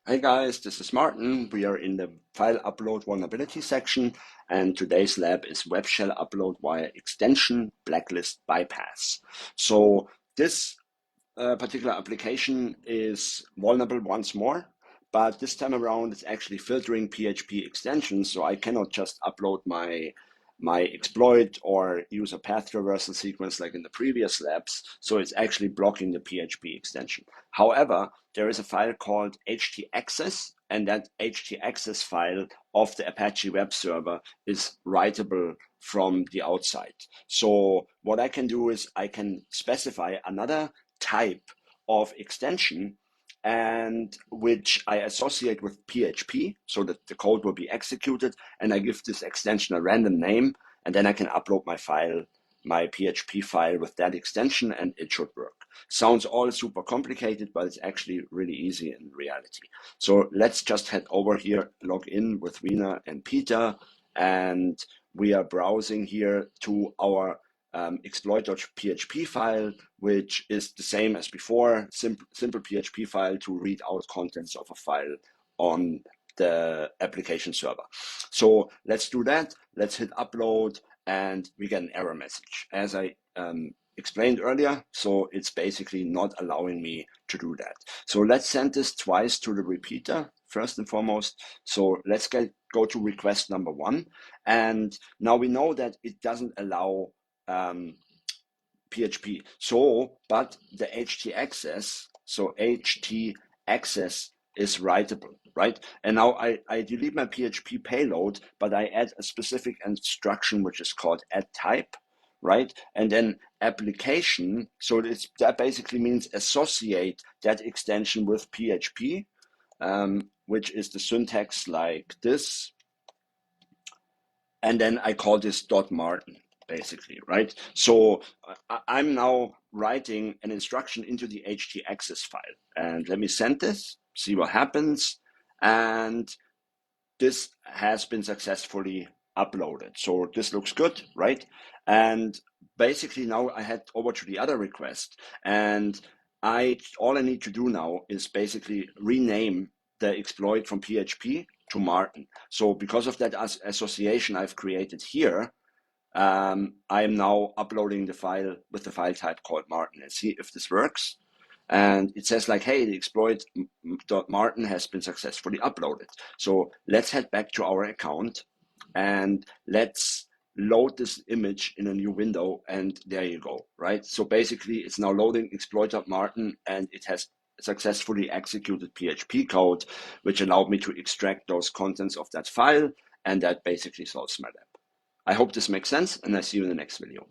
Hey guys, this is Martin. We are in the file upload vulnerability section, and today's lab is web shell upload via extension blacklist bypass. So this particular application is vulnerable once more, but this time around it's actually filtering PHP extensions, so I cannot just upload my exploit or use a path traversal sequence like in the previous labs, so it's actually blocking the PHP extension. However, there is a file called htaccess, and that htaccess file of the Apache web server is writable from the outside. So what I can do is I can specify another type of extension and which I associate with PHP so that the code will be executed, and I give this extension a random name, and then I can upload my file, my PHP file with that extension, and it should work. Sounds all super complicated, but it's actually really easy in reality. So let's just head over here, log in with Rina and Peter, and we are browsing here to our exploit.php file, which is the same as before, simple PHP file to read out contents of a file on the application server. So let's do that. Let's hit upload, and we get an error message. As I explained earlier, so it's basically not allowing me to do that. So let's send this twice to the repeater, first and foremost. So let's go to request number 1. And now we know that it doesn't allow PHP. So, but the htaccess, so htaccess is writable, right? And now I delete my PHP payload, but I add a specific instruction which is called add type, right? And then application. So that basically means associate that extension with PHP, which is the syntax like this. And then I call this .martin, basically, right? So I'm now writing an instruction into the htaccess file. And let me send this, see what happens. And this has been successfully uploaded. So this looks good, right? And basically now I head over to the other request, and all I need to do now is basically rename the exploit from PHP to Martin. So because of that association I've created here, I am now uploading the file with the file type called Martin, and see if this works. And it says like, hey, the exploit.martin has been successfully uploaded. So let's head back to our account and let's load this image in a new window, and there you go, right? So basically it's now loading exploit.martin, and it has successfully executed PHP code, which allowed me to extract those contents of that file, and that basically solves my lab. I hope this makes sense, and I see you in the next video.